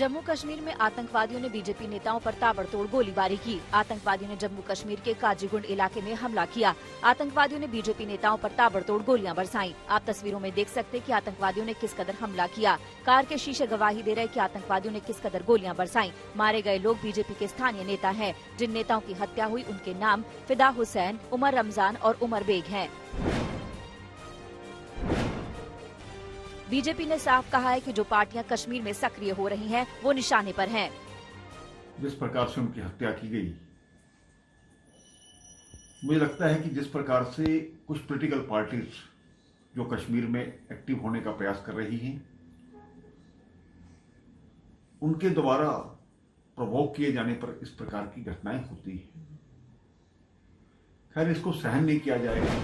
जम्मू कश्मीर में आतंकवादियों ने बीजेपी नेताओं पर ताबड़तोड़ गोलीबारी की। आतंकवादियों ने जम्मू कश्मीर के काजीगुंड इलाके में हमला किया। आतंकवादियों ने बीजेपी नेताओं पर ताबड़तोड़ गोलियां बरसाईं। आप तस्वीरों में देख सकते हैं कि आतंकवादियों ने किस कदर हमला किया। कार के शीशे गवाही दे रहे कि आतंकवादियों ने किस कदर गोलियां बरसाईं। मारे गए लोग बीजेपी के स्थानीय नेता हैं। जिन नेताओं की हत्या हुई उनके नाम फिदा हुसैन, उमर रमजान और उमर बेग हैं। बीजेपी ने साफ कहा है कि जो पार्टियां कश्मीर में सक्रिय हो रही हैं, वो निशाने पर हैं। जिस प्रकार से उनकी हत्या की गई, मुझे लगता है कि जिस प्रकार से कुछ पॉलिटिकल पार्टीज जो कश्मीर में एक्टिव होने का प्रयास कर रही हैं, उनके द्वारा प्रवोक किए जाने पर इस प्रकार की घटनाएं होती हैं। खैर, इसको सहन नहीं किया जाएगा।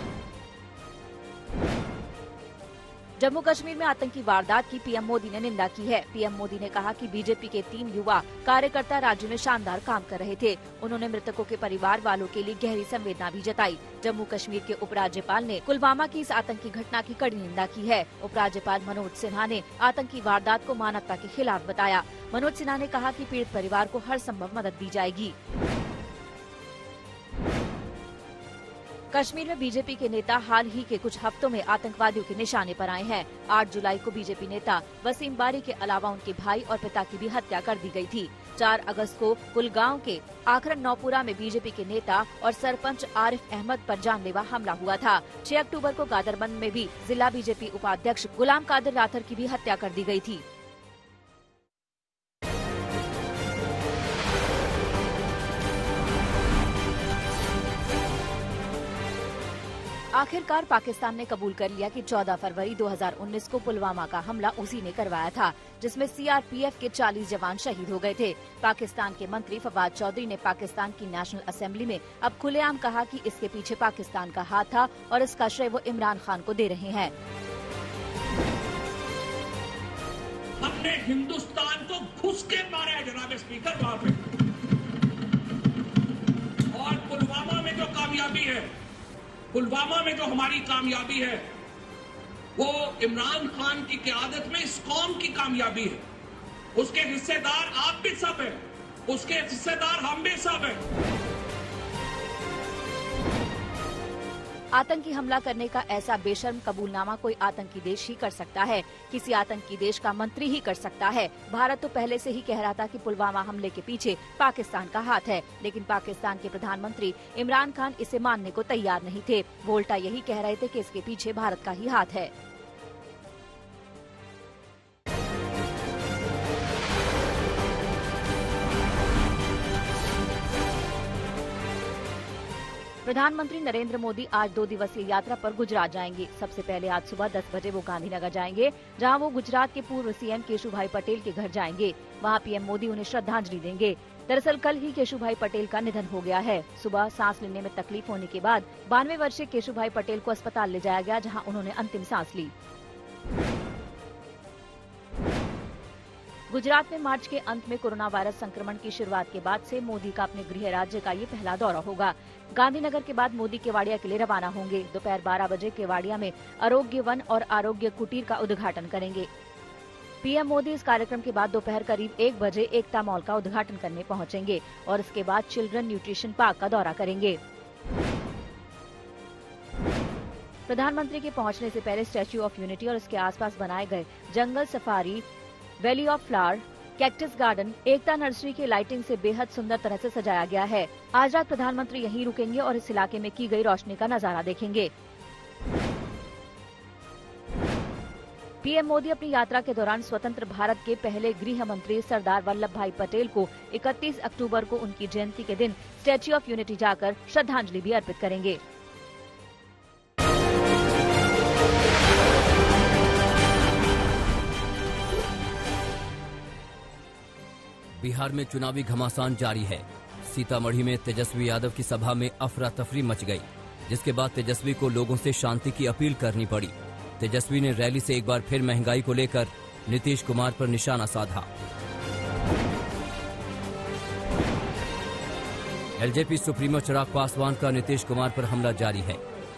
जम्मू कश्मीर में आतंकी वारदात की पीएम मोदी ने निंदा की है। पीएम मोदी ने कहा कि बीजेपी के 3 युवा कार्यकर्ता राज्य में शानदार काम कर रहे थे। उन्होंने मृतकों के परिवार वालों के लिए गहरी संवेदना भी जताई। जम्मू कश्मीर के उपराज्यपाल ने पुलवामा की इस आतंकी घटना की कड़ी निंदा की है। उपराज्यपाल मनोज सिन्हा ने आतंकी वारदात को मानवता के खिलाफ बताया। मनोज सिन्हा ने कहा कि पीड़ित परिवार को हर संभव मदद दी जाएगी। कश्मीर में बीजेपी के नेता हाल ही के कुछ हफ्तों में आतंकवादियों के निशाने पर आए हैं। 8 जुलाई को बीजेपी नेता वसीम बारी के अलावा उनके भाई और पिता की भी हत्या कर दी गई थी। 4 अगस्त को कुलगांव के आखरन नौपुरा में बीजेपी के नेता और सरपंच आरिफ अहमद पर जानलेवा हमला हुआ था। 6 अक्टूबर को गादरबंद में भी जिला बीजेपी उपाध्यक्ष गुलाम कादिर राथर की भी हत्या कर दी गई थी। आखिरकार पाकिस्तान ने कबूल कर लिया कि 14 फरवरी 2019 को पुलवामा का हमला उसी ने करवाया था, जिसमें सीआरपीएफ के 40 जवान शहीद हो गए थे। पाकिस्तान के मंत्री फवाद चौधरी ने पाकिस्तान की नेशनल असेंबली में अब खुलेआम कहा कि इसके पीछे पाकिस्तान का हाथ था और इसका श्रेय वो इमरान खान को दे रहे हैं। हमने हिंदुस्तान को घुस के मारा है जनाब स्पीकर वहाँ पे, और पुलवामा में जो कामयाबी है, पुलवामा में जो हमारी कामयाबी है, वो इमरान खान की क़यादत में इस कौम की कामयाबी है। उसके हिस्सेदार आप भी सब हैं, उसके हिस्सेदार हम भी सब हैं। आतंकी हमला करने का ऐसा बेशर्म कबूलनामा कोई आतंकी देश ही कर सकता है। किसी आतंकी देश का मंत्री ही कर सकता है। भारत तो पहले से ही कह रहा था कि पुलवामा हमले के पीछे पाकिस्तान का हाथ है, लेकिन पाकिस्तान के प्रधानमंत्री इमरान खान इसे मानने को तैयार नहीं थे। वो उल्टा यही कह रहे थे कि इसके पीछे भारत का ही हाथ है। प्रधानमंत्री नरेंद्र मोदी आज 2 दिवसीय यात्रा पर गुजरात जाएंगे। सबसे पहले आज सुबह 10 बजे वो गांधीनगर जाएंगे, जहां वो गुजरात के पूर्व सीएम केशुभाई पटेल के घर जाएंगे। वहां पीएम मोदी उन्हें श्रद्धांजलि देंगे। दरअसल कल ही केशुभाई पटेल का निधन हो गया है। सुबह सांस लेने में तकलीफ होने के बाद 92 वर्षीय केशुभाई पटेल को अस्पताल ले जाया गया, जहाँ उन्होंने अंतिम सांस ली। गुजरात में मार्च के अंत में कोरोना वायरस संक्रमण की शुरुआत के बाद से मोदी का अपने गृह राज्य का ये पहला दौरा होगा। गांधीनगर के बाद मोदी केवाड़िया के लिए रवाना होंगे। दोपहर 12 बजे केवाड़िया में आरोग्य वन और आरोग्य कुटीर का उद्घाटन करेंगे। पीएम मोदी इस कार्यक्रम के बाद दोपहर करीब 1 बजे एकता मॉल का उद्घाटन करने पहुंचेंगे और इसके बाद चिल्ड्रन न्यूट्रिशन पार्क का दौरा करेंगे। प्रधानमंत्री के पहुंचने से पहले स्टैच्यू ऑफ यूनिटी और इसके आसपास बनाए गए jungle safari, valley of flower, cactus garden, Ekta nursery की लाइटिंग से बेहद सुंदर तरह से सजाया गया है। आज रात प्रधानमंत्री यहीं रुकेंगे और इस इलाके में की गई रोशनी का नजारा देखेंगे। पीएम मोदी अपनी यात्रा के दौरान स्वतंत्र भारत के पहले गृह मंत्री सरदार वल्लभ भाई पटेल को 31 अक्टूबर को उनकी जयंती के दिन स्टैच्यू ऑफ यूनिटी जाकर श्रद्धांजलि भी अर्पित करेंगे। बिहार में चुनावी घमासान जारी है। सीतामढ़ी में तेजस्वी यादव की सभा में अफरा तफरी मच गई, जिसके बाद तेजस्वी को लोगों से शांति की अपील करनी पड़ी। तेजस्वी ने रैली से एक बार फिर महंगाई को लेकर नीतीश कुमार पर निशाना साधा। एलजेपी सुप्रीमो चिराग पासवान का नीतीश कुमार पर हमला जारी है।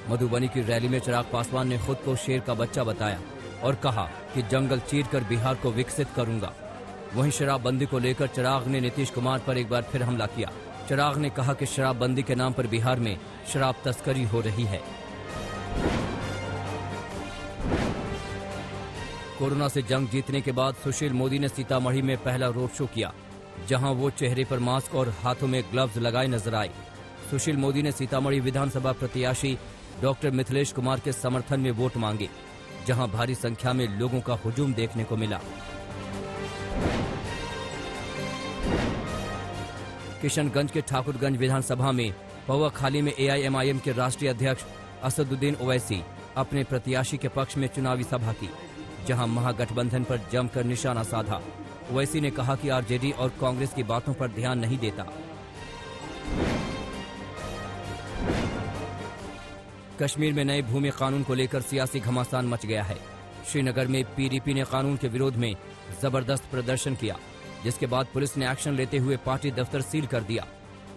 मधुबनी की रैली में चिराग पासवान ने खुद को शेर का बच्चा बताया और कहा कि जंगल चीरकर बिहार को विकसित करूंगा। वहीं शराबबंदी को लेकर चिराग ने नीतीश कुमार पर एक बार फिर हमला किया। चिराग ने कहा कि शराबबंदी के नाम पर बिहार में शराब तस्करी हो रही है। कोरोना से जंग जीतने के बाद सुशील मोदी ने सीतामढ़ी में पहला रोड शो किया, जहां वो चेहरे पर मास्क और हाथों में ग्लव्स लगाए नजर आए। सुशील मोदी ने सीतामढ़ी विधानसभा प्रत्याशी डॉक्टर मिथिलेश कुमार के समर्थन में वोट मांगे, जहां भारी संख्या में लोगों का हुजूम देखने को मिला। किशनगंज के ठाकुरगंज विधानसभा में पौवाखाली में एआईएमआईएम के राष्ट्रीय अध्यक्ष असदुद्दीन ओवैसी अपने प्रत्याशी के पक्ष में चुनावी सभा की, जहां महागठबंधन पर जमकर निशाना साधा। ओवैसी ने कहा कि आरजेडी और कांग्रेस की बातों पर ध्यान नहीं देता। कश्मीर में नए भूमि कानून को लेकर सियासी घमासान मच गया है। श्रीनगर में पीडीपी ने कानून के विरोध में जबरदस्त प्रदर्शन किया, जिसके बाद पुलिस ने एक्शन लेते हुए पार्टी दफ्तर सील कर दिया।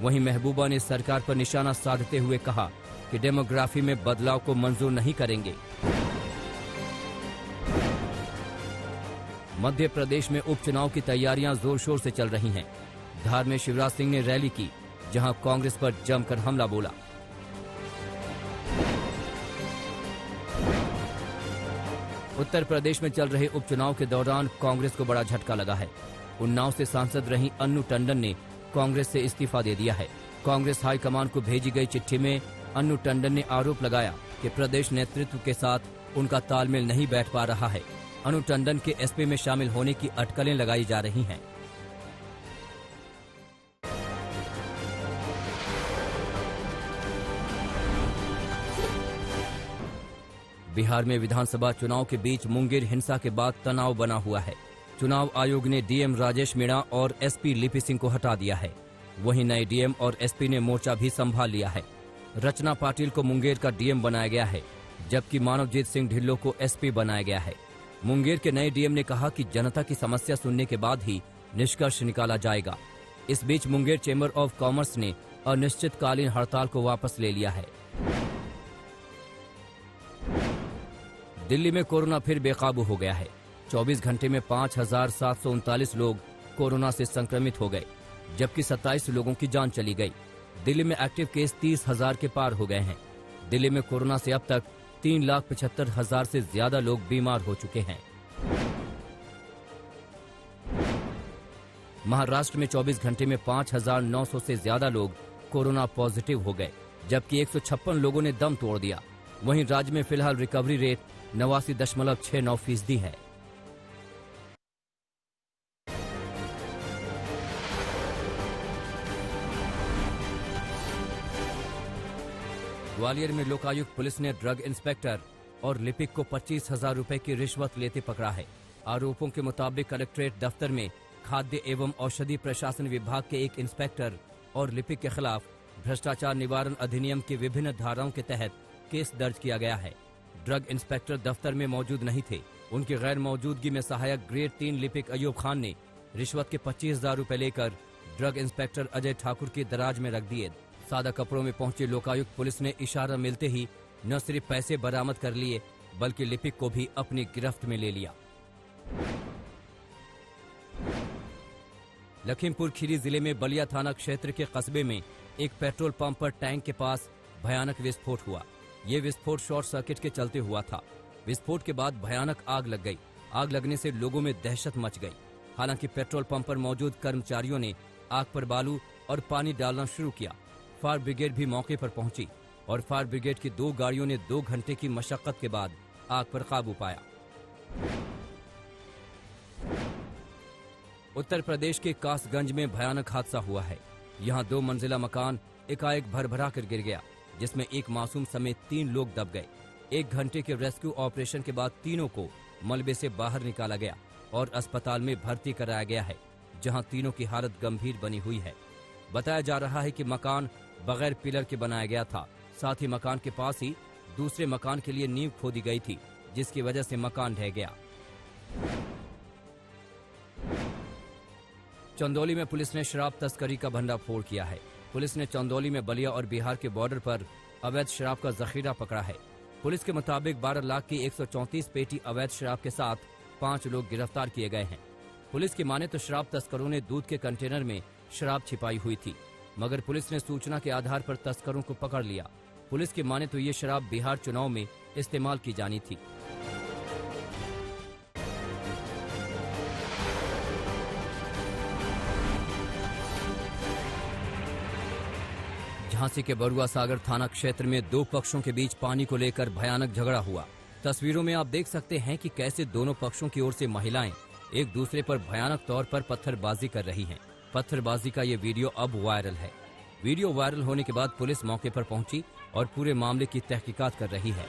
वहीं महबूबा ने सरकार पर निशाना साधते हुए कहा कि डेमोग्राफी में बदलाव को मंजूर नहीं करेंगे। मध्य प्रदेश में उपचुनाव की तैयारियां जोर शोर से चल रही हैं। धार में शिवराज सिंह ने रैली की, जहां कांग्रेस पर जमकर हमला बोला। उत्तर प्रदेश में चल रहे उपचुनाव के दौरान कांग्रेस को बड़ा झटका लगा है। उन्नाव से सांसद रही अन्नू टंडन ने कांग्रेस से इस्तीफा दे दिया है। कांग्रेस हाईकमान को भेजी गई चिट्ठी में अन्नू टंडन ने आरोप लगाया कि प्रदेश नेतृत्व के साथ उनका तालमेल नहीं बैठ पा रहा है। अन्नू टंडन के एसपी में शामिल होने की अटकलें लगाई जा रही हैं। बिहार में विधानसभा चुनाव के बीच मुंगेर हिंसा के बाद तनाव बना हुआ है। चुनाव आयोग ने डीएम राजेश मीणा और एसपी लिपि सिंह को हटा दिया है। वहीं नए डीएम और एसपी ने मोर्चा भी संभाल लिया है। रचना पाटिल को मुंगेर का डीएम बनाया गया है, जबकि मानवजीत सिंह ढिल्लों को एसपी बनाया गया है। मुंगेर के नए डीएम ने कहा कि जनता की समस्या सुनने के बाद ही निष्कर्ष निकाला जाएगा। इस बीच मुंगेर चेंबर ऑफ कॉमर्स ने अनिश्चितकालीन हड़ताल को वापस ले लिया है। दिल्ली में कोरोना फिर बेकाबू हो गया है। 24 घंटे में 5,739 लोग कोरोना से संक्रमित हो गए, जबकि 27 लोगों की जान चली गई। दिल्ली में एक्टिव केस 30,000 के पार हो गए हैं। दिल्ली में कोरोना से अब तक 3,75,000 से ज्यादा लोग बीमार हो चुके हैं। महाराष्ट्र में 24 घंटे में 5,900 से ज्यादा लोग कोरोना पॉजिटिव हो गए, जबकि 156 लोगों ने दम तोड़ दिया। वहीं राज्य में फिलहाल रिकवरी रेट 89.69% है। ग्वालियर में लोकायुक्त पुलिस ने ड्रग इंस्पेक्टर और लिपिक को 25,000 रुपए की रिश्वत लेते पकड़ा है। आरोपों के मुताबिक कलेक्ट्रेट दफ्तर में खाद्य एवं औषधि प्रशासन विभाग के एक इंस्पेक्टर और लिपिक के खिलाफ भ्रष्टाचार निवारण अधिनियम की विभिन्न धाराओं के तहत केस दर्ज किया गया है। ड्रग इंस्पेक्टर दफ्तर में मौजूद नहीं थे। उनकी गैर मौजूदगी में सहायक ग्रेड 3 लिपिक अयूब खान ने रिश्वत के 25,000 रुपए लेकर ड्रग इंस्पेक्टर अजय ठाकुर की दराज में रख दिए। सादा कपड़ों में पहुंची लोकायुक्त पुलिस ने इशारा मिलते ही न सिर्फ पैसे बरामद कर लिए, बल्कि लिपिक को भी अपनी गिरफ्त में ले लिया। लखीमपुर खीरी जिले में बलिया थाना क्षेत्र के कस्बे में एक पेट्रोल पंप पर टैंक के पास भयानक विस्फोट हुआ। ये विस्फोट शॉर्ट सर्किट के चलते हुआ था। विस्फोट के बाद भयानक आग लग गई। आग लगने से लोगों में दहशत मच गई। हालांकि पेट्रोल पंप पर मौजूद कर्मचारियों ने आग पर बालू और पानी डालना शुरू किया। फायर ब्रिगेड भी मौके पर पहुंची और फायर ब्रिगेड की 2 गाड़ियों ने 2 घंटे की मशक्कत के बाद आग पर काबू पाया। उत्तर प्रदेश के कासगंज में भयानक हादसा हुआ है। यहाँ 2 मंजिला मकान एकाएक भरभरा कर गिर गया, जिसमें एक मासूम समेत 3 लोग दब गए। 1 घंटे के रेस्क्यू ऑपरेशन के बाद तीनों को मलबे से बाहर निकाला गया और अस्पताल में भर्ती कराया गया है, जहां तीनों की हालत गंभीर बनी हुई है। बताया जा रहा है कि मकान बगैर पिलर के बनाया गया था। साथ ही मकान के पास ही दूसरे मकान के लिए नींव खोदी गई थी, जिसकी वजह से मकान ढह गया। चंदौली में पुलिस ने शराब तस्करी का भंडाफोड़ किया है। पुलिस ने चंदौली में बलिया और बिहार के बॉर्डर पर अवैध शराब का जखीरा पकड़ा है। पुलिस के मुताबिक 12 लाख की 134 पेटी अवैध शराब के साथ 5 लोग गिरफ्तार किए गए हैं। पुलिस की माने तो शराब तस्करों ने दूध के कंटेनर में शराब छिपाई हुई थी, मगर पुलिस ने सूचना के आधार पर तस्करों को पकड़ लिया। पुलिस की माने तो ये शराब बिहार चुनाव में इस्तेमाल की जानी थी। झांसी के बरुआ सागर थाना क्षेत्र में दो पक्षों के बीच पानी को लेकर भयानक झगड़ा हुआ। तस्वीरों में आप देख सकते हैं कि कैसे दोनों पक्षों की ओर से महिलाएं एक दूसरे पर भयानक तौर पर पत्थरबाजी कर रही हैं। पत्थरबाजी का ये वीडियो अब वायरल है। वीडियो वायरल होने के बाद पुलिस मौके पर पहुंची और पूरे मामले की तहकीकात कर रही है।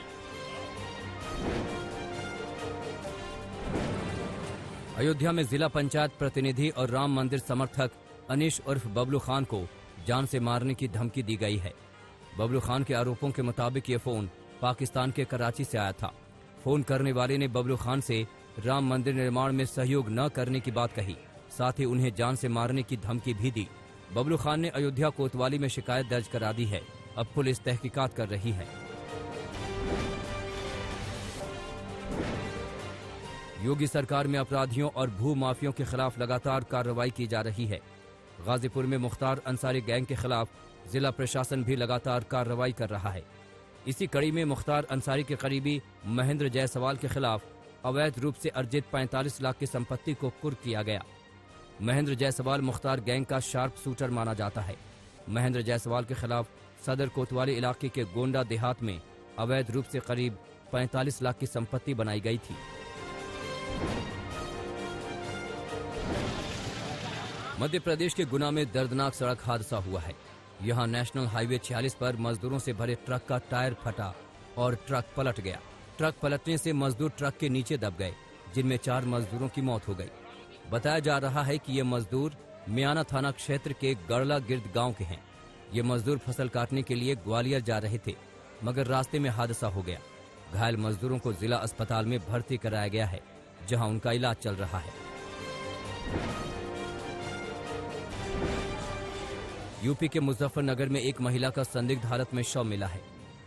अयोध्या में जिला पंचायत प्रतिनिधि और राम मंदिर समर्थक अनीश उर्फ बबलू खान को जान से मारने की धमकी दी गई है। बबलू खान के आरोपों के मुताबिक ये फोन पाकिस्तान के कराची से आया था। फोन करने वाले ने बबलू खान से राम मंदिर निर्माण में सहयोग न करने की बात कही, साथ ही उन्हें जान से मारने की धमकी भी दी। बबलू खान ने अयोध्या कोतवाली में शिकायत दर्ज करा दी है। अब पुलिस तहकीकात कर रही है। योगी सरकार में अपराधियों और भू माफियों के खिलाफ लगातार कार्रवाई की जा रही है। गाजीपुर में मुख्तार अंसारी गैंग के खिलाफ जिला प्रशासन भी लगातार कार्रवाई कर रहा है। इसी कड़ी में मुख्तार अंसारी के करीबी महेंद्र जायसवाल के खिलाफ अवैध रूप से अर्जित 45 लाख की संपत्ति को कुर्क किया गया। महेंद्र जायसवाल मुख्तार गैंग का शार्प शूटर माना जाता है। महेंद्र जायसवाल के खिलाफ सदर कोतवाली इलाके के गोंडा देहात में अवैध रूप से करीब 45 लाख की संपत्ति बनाई गई थी। मध्य प्रदेश के गुना में दर्दनाक सड़क हादसा हुआ है। यहां नेशनल हाईवे 46 पर मजदूरों से भरे ट्रक का टायर फटा और ट्रक पलट गया। ट्रक पलटने से मजदूर ट्रक के नीचे दब गए, जिनमें 4 मजदूरों की मौत हो गई। बताया जा रहा है कि ये मजदूर मियाना थाना क्षेत्र के गड़ला गिर्द गांव के हैं। ये मजदूर फसल काटने के लिए ग्वालियर जा रहे थे, मगर रास्ते में हादसा हो गया। घायल मजदूरों को जिला अस्पताल में भर्ती कराया गया है, जहां उनका इलाज चल रहा है। यूपी के मुजफ्फरनगर में एक महिला का संदिग्ध हालत में शव मिला है।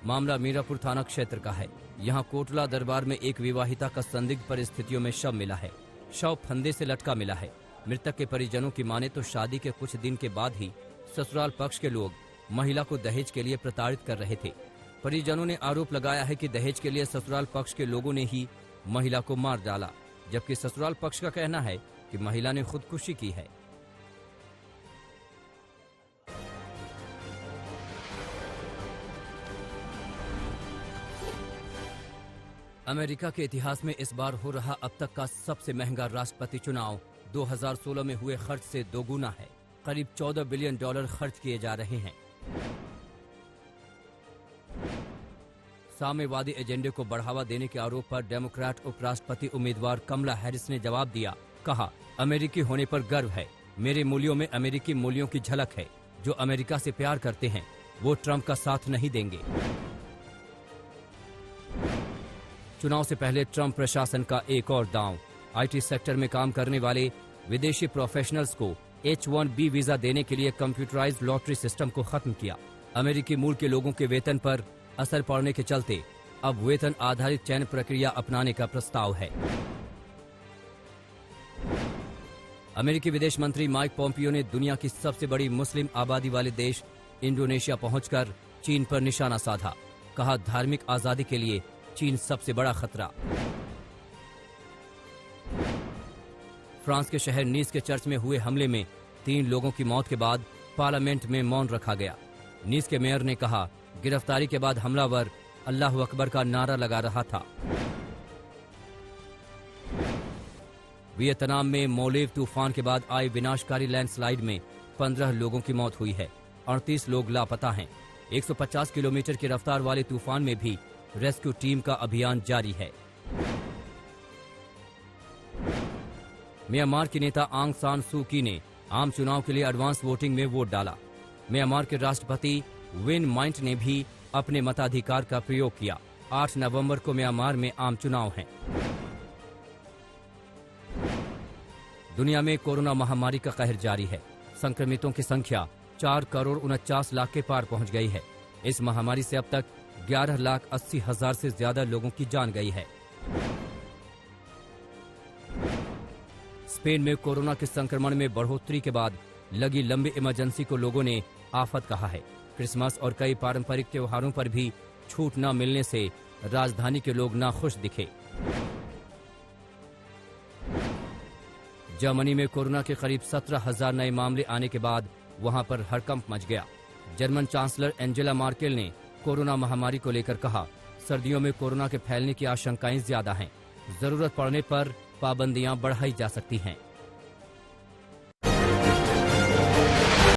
मामला मीरापुर थाना क्षेत्र का है। यहां कोटला दरबार में एक विवाहिता का संदिग्ध परिस्थितियों में शव मिला है। शव फंदे से लटका मिला है। मृतक के परिजनों की माने तो शादी के कुछ दिन के बाद ही ससुराल पक्ष के लोग महिला को दहेज के लिए प्रताड़ित कर रहे थे। परिजनों ने आरोप लगाया है कि दहेज के लिए ससुराल पक्ष के लोगों ने ही महिला को मार डाला, जबकि ससुराल पक्ष का कहना है कि महिला ने खुदकुशी की है। अमेरिका के इतिहास में इस बार हो रहा अब तक का सबसे महंगा राष्ट्रपति चुनाव 2016 में हुए खर्च से दोगुना है। करीब $14 बिलियन खर्च किए जा रहे हैं। साम्यवादी एजेंडे को बढ़ावा देने के आरोप पर डेमोक्रेट उपराष्ट्रपति उम्मीदवार कमला हैरिस ने जवाब दिया। कहा, अमेरिकी होने पर गर्व है। मेरे मूल्यों में अमेरिकी मूल्यों की झलक है। जो अमेरिका से प्यार करते हैं वो ट्रंप का साथ नहीं देंगे। चुनाव से पहले ट्रंप प्रशासन का एक और दांव। आईटी सेक्टर में काम करने वाले विदेशी प्रोफेशनल्स को H-1B वीजा देने के लिए कंप्यूटराइज्ड लॉटरी सिस्टम को खत्म किया। अमेरिकी मूल के लोगों के वेतन पर असर पड़ने के चलते अब वेतन आधारित चयन प्रक्रिया अपनाने का प्रस्ताव है। अमेरिकी विदेश मंत्री माइक पोम्पियो ने दुनिया की सबसे बड़ी मुस्लिम आबादी वाले देश इंडोनेशिया पहुंचकर चीन पर निशाना साधा। कहा, धार्मिक आजादी के लिए चीन सबसे बड़ा खतरा। फ्रांस के शहर नीस के चर्च में हुए हमले में 3 लोगों की मौत के बाद पार्लियामेंट में मौन रखा गया। नीस के मेयर ने कहा, गिरफ्तारी के बाद हमलावर अल्लाह अकबर का नारा लगा रहा था। वियतनाम में मोलेव तूफान के बाद आई विनाशकारी लैंडस्लाइड में 15 लोगों की मौत हुई है। 38 लोग लापता हैं। 150 किलोमीटर की रफ्तार वाले तूफान में भी रेस्क्यू टीम का अभियान जारी है। म्यांमार की नेता आंग सान सू की ने आम चुनाव के लिए एडवांस वोटिंग में वोट डाला। म्यांमार के राष्ट्रपति विन माइंट ने भी अपने मताधिकार का प्रयोग किया। 8 नवंबर को म्यांमार में आम चुनाव हैं। दुनिया में कोरोना महामारी का कहर जारी है। संक्रमितों की संख्या 4,49,00,000 के पार पहुंच गई है। इस महामारी से अब तक 11,80,000 से ज्यादा लोगों की जान गई है। स्पेन में कोरोना के संक्रमण में बढ़ोतरी के बाद लगी लंबी इमरजेंसी को लोगों ने आफत कहा है। क्रिसमस और कई पारंपरिक त्योहारों पर भी छूट न मिलने से राजधानी के लोग नाखुश दिखे। जर्मनी में कोरोना के करीब 17,000 नए मामले आने के बाद वहां पर हड़कंप मच गया। जर्मन चांसलर एंजेला मार्केल ने कोरोना महामारी को लेकर कहा, सर्दियों में कोरोना के फैलने की आशंकाएं ज्यादा हैं। जरूरत पड़ने पर पाबंदियां बढ़ाई जा सकती हैं।